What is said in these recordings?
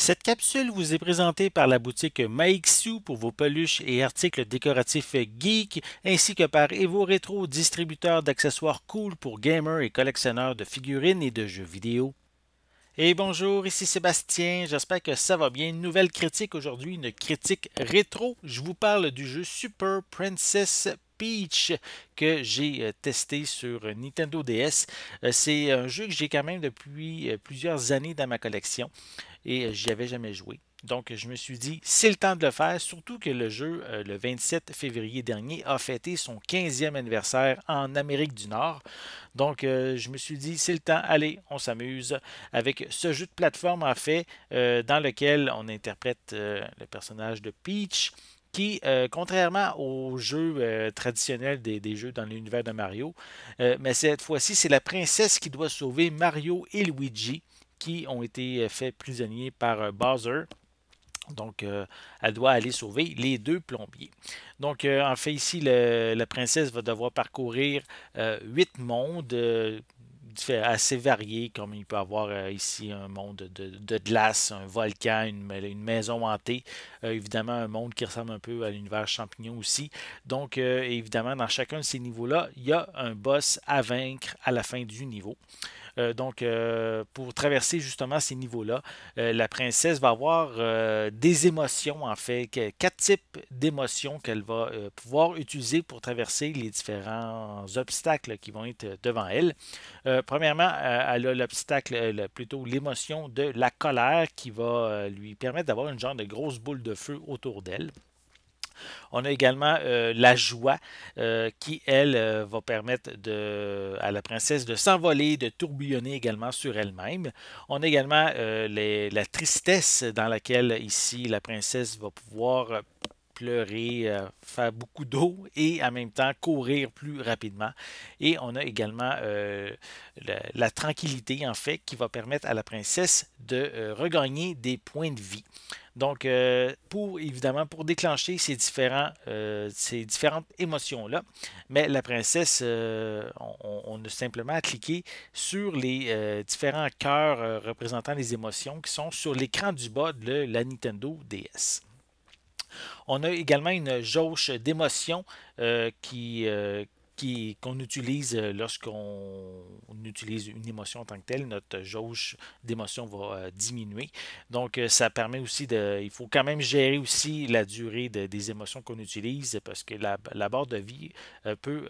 Cette capsule vous est présentée par la boutique Maixu pour vos peluches et articles décoratifs geek, ainsi que par Evo Retro, distributeur d'accessoires cool pour gamers et collectionneurs de figurines et de jeux vidéo. Et bonjour, ici Sébastien, j'espère que ça va bien. Une nouvelle critique aujourd'hui, une critique rétro. Je vous parle du jeu Super Princess Peach que j'ai testé sur Nintendo DS. C'est un jeu que j'ai quand même depuis plusieurs années dans ma collection et j'y avais jamais joué. Donc, je me suis dit, c'est le temps de le faire, surtout que le jeu, le 27 février dernier, a fêté son 15e anniversaire en Amérique du Nord. Donc, je me suis dit, c'est le temps, allez, on s'amuse avec ce jeu de plateforme, en fait, dans lequel on interprète le personnage de Peach, qui, contrairement aux jeux traditionnels des jeux dans l'univers de Mario, mais cette fois-ci, c'est la princesse qui doit sauver Mario et Luigi qui ont été faits prisonniers par Bowser. Donc, elle doit aller sauver les deux plombiers. Donc, en fait, ici, la princesse va devoir parcourir 8 mondes assez variés, comme il peut y avoir ici un monde de glace, un volcan, une maison hantée, évidemment un monde qui ressemble un peu à l'univers champignon aussi. Donc, évidemment, dans chacun de ces niveaux-là, il y a un boss à vaincre à la fin du niveau. Donc, pour traverser justement ces niveaux-là, la princesse va avoir des émotions, en fait, 4 types d'émotions qu'elle va pouvoir utiliser pour traverser les différents obstacles qui vont être devant elle. Premièrement, elle a l'obstacle, plutôt l'émotion de la colère qui va lui permettre d'avoir une genre de grosse boule de feu autour d'elle. On a également la joie qui, elle, va permettre à la princesse de s'envoler, de tourbillonner également sur elle-même. On a également la tristesse dans laquelle ici la princesse va pouvoir pleurer, faire beaucoup d'eau et en même temps courir plus rapidement. Et on a également la tranquillité, en fait, qui va permettre à la princesse de regagner des points de vie. Donc, évidemment, pour déclencher ces différentes émotions-là, mais la princesse, on a simplement à cliquer sur les différents cœurs représentant les émotions qui sont sur l'écran du bas de la Nintendo DS. On a également une jauge d'émotion qu'on utilise lorsqu'on utilise une émotion en tant que telle. Notre jauge d'émotion va diminuer. Donc, ça permet aussi il faut quand même gérer aussi la durée des émotions qu'on utilise parce que la barre de vie peut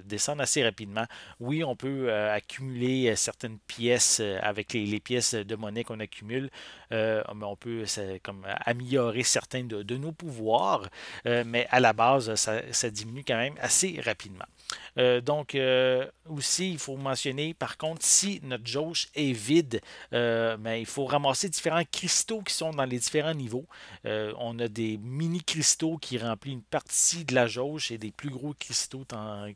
descendre assez rapidement. Oui, on peut accumuler certaines pièces avec les pièces de monnaie qu'on accumule. Mais on peut comme améliorer certains de nos pouvoirs, mais à la base, ça diminue quand même assez rapidement. Donc, aussi, il faut mentionner, par contre, si notre jauge est vide, mais il faut ramasser différents cristaux qui sont dans les différents niveaux. On a des mini-cristaux qui remplissent une partie de la jauge et des plus gros cristaux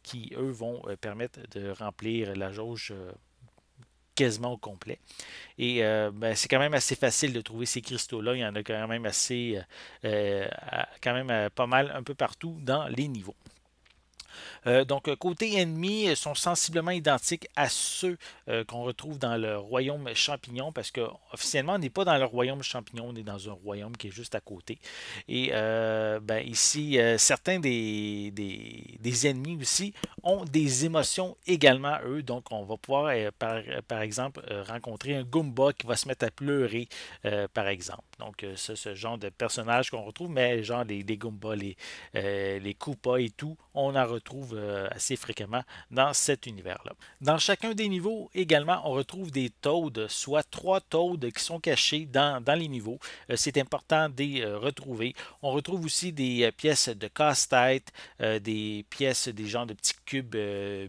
qui, eux, vont permettre de remplir la jauge quasiment au complet. Et ben, c'est quand même assez facile de trouver ces cristaux-là. Il y en a quand même pas mal un peu partout dans les niveaux. Donc, côté ennemis, ils sont sensiblement identiques à ceux qu'on retrouve dans le royaume champignon, parce que officiellement, on n'est pas dans le royaume champignon, on est dans un royaume qui est juste à côté. Et ben, ici, certains des ennemis aussi ont des émotions également, eux. Donc, on va pouvoir, par exemple, rencontrer un Goomba qui va se mettre à pleurer, par exemple. Donc, ce genre de personnage qu'on retrouve, mais genre les Goombas, les Koopas et tout, on en retrouve assez fréquemment dans cet univers-là. Dans chacun des niveaux, également, on retrouve des Toads, soit 3 Toads qui sont cachés dans les niveaux. C'est important de les retrouver. On retrouve aussi des pièces de casse-tête, des pièces, des genres de petits cubes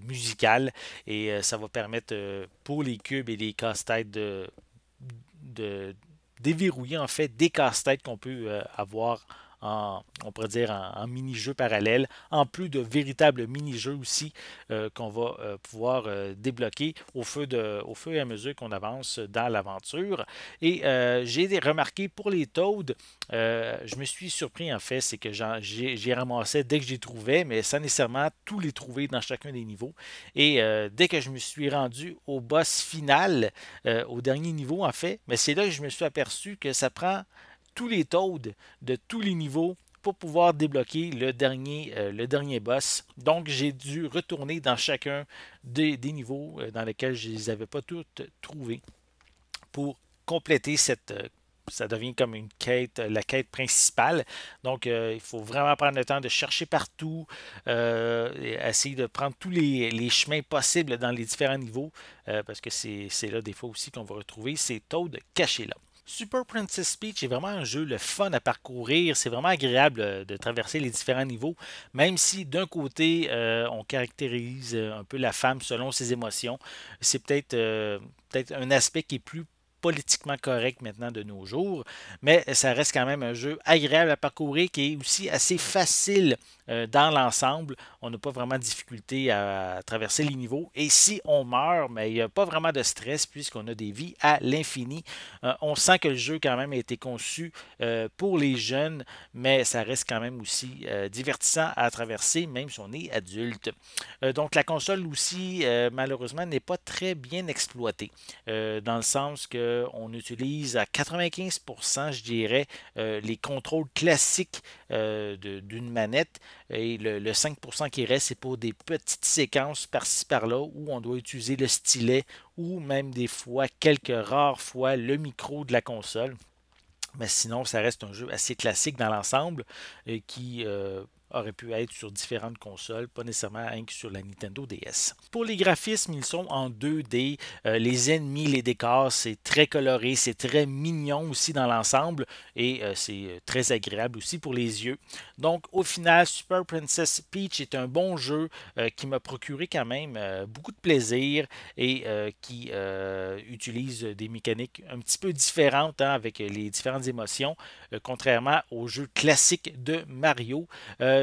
musicales, et ça va permettre pour les cubes et les casse-têtes de déverrouiller en fait des casse-têtes qu'on peut avoir on pourrait dire, en mini-jeu parallèle, en plus de véritables mini-jeux aussi qu'on va pouvoir débloquer au fur et à mesure qu'on avance dans l'aventure. Et j'ai remarqué pour les Toads, je me suis surpris en fait, c'est que j'ai ramassé dès que j'y trouvais, mais sans nécessairement tous les trouver dans chacun des niveaux. Et dès que je me suis rendu au boss final, au dernier niveau en fait, mais c'est là que je me suis aperçu que ça prend tous les Toads de tous les niveaux pour pouvoir débloquer le dernier boss. Donc, j'ai dû retourner dans chacun des niveaux dans lesquels je ne les avais pas toutes trouvés pour compléter ça devient comme une quête, la quête principale. Donc, il faut vraiment prendre le temps de chercher partout, essayer de prendre tous les chemins possibles dans les différents niveaux, parce que c'est là des fois aussi qu'on va retrouver ces Toads cachés là. Super Princess Peach est vraiment un jeu le fun à parcourir. C'est vraiment agréable de traverser les différents niveaux, même si d'un côté, on caractérise un peu la femme selon ses émotions. C'est peut-être un aspect qui est plus politiquement correct maintenant de nos jours, mais ça reste quand même un jeu agréable à parcourir qui est aussi assez facile dans l'ensemble. On n'a pas vraiment de difficulté à traverser les niveaux. Et si on meurt, mais il n'y a pas vraiment de stress puisqu'on a des vies à l'infini. On sent que le jeu quand même a été conçu pour les jeunes, mais ça reste quand même aussi divertissant à traverser, même si on est adulte. Donc la console aussi, malheureusement, n'est pas très bien exploitée, dans le sens qu'on utilise à 95%, je dirais, les contrôles classiques d'une manette, et le 5% qui reste, c'est pour des petites séquences par-ci par-là où on doit utiliser le stylet ou même des fois, quelques rares fois, le micro de la console. Mais sinon, ça reste un jeu assez classique dans l'ensemble qui aurait pu être sur différentes consoles, pas nécessairement rien que sur la Nintendo DS. Pour les graphismes, ils sont en 2D. Les ennemis, les décors, c'est très coloré, c'est très mignon aussi dans l'ensemble et c'est très agréable aussi pour les yeux. Donc, au final, Super Princess Peach est un bon jeu qui m'a procuré quand même beaucoup de plaisir et qui utilise des mécaniques un petit peu différentes avec les différentes émotions, contrairement au jeu classique de Mario.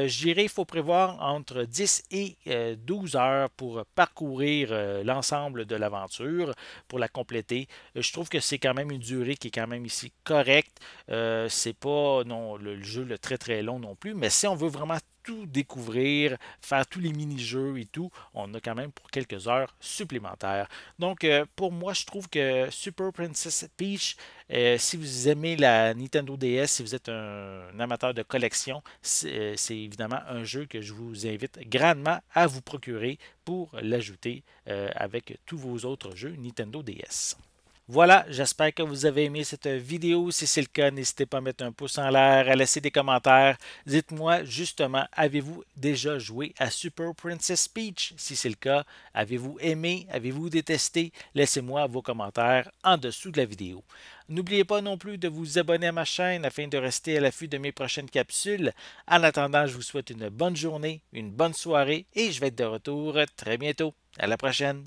Je dirais qu'il faut prévoir entre 10 et 12 heures pour parcourir l'ensemble de l'aventure, pour la compléter. Je trouve que c'est quand même une durée qui est quand même ici correcte. C'est pas non, le jeu le très très long non plus, mais si on veut vraiment tout découvrir, faire tous les mini-jeux et tout, on a quand même pour quelques heures supplémentaires. Donc, pour moi, je trouve que Super Princess Peach, si vous aimez la Nintendo DS, si vous êtes un amateur de collection, c'est évidemment un jeu que je vous invite grandement à vous procurer pour l'ajouter avec tous vos autres jeux Nintendo DS. Voilà, j'espère que vous avez aimé cette vidéo. Si c'est le cas, n'hésitez pas à mettre un pouce en l'air, à laisser des commentaires. Dites-moi justement, avez-vous déjà joué à Super Princess Peach? Si c'est le cas, avez-vous aimé? Avez-vous détesté? Laissez-moi vos commentaires en dessous de la vidéo. N'oubliez pas non plus de vous abonner à ma chaîne afin de rester à l'affût de mes prochaines capsules. En attendant, je vous souhaite une bonne journée, une bonne soirée et je vais être de retour très bientôt. À la prochaine!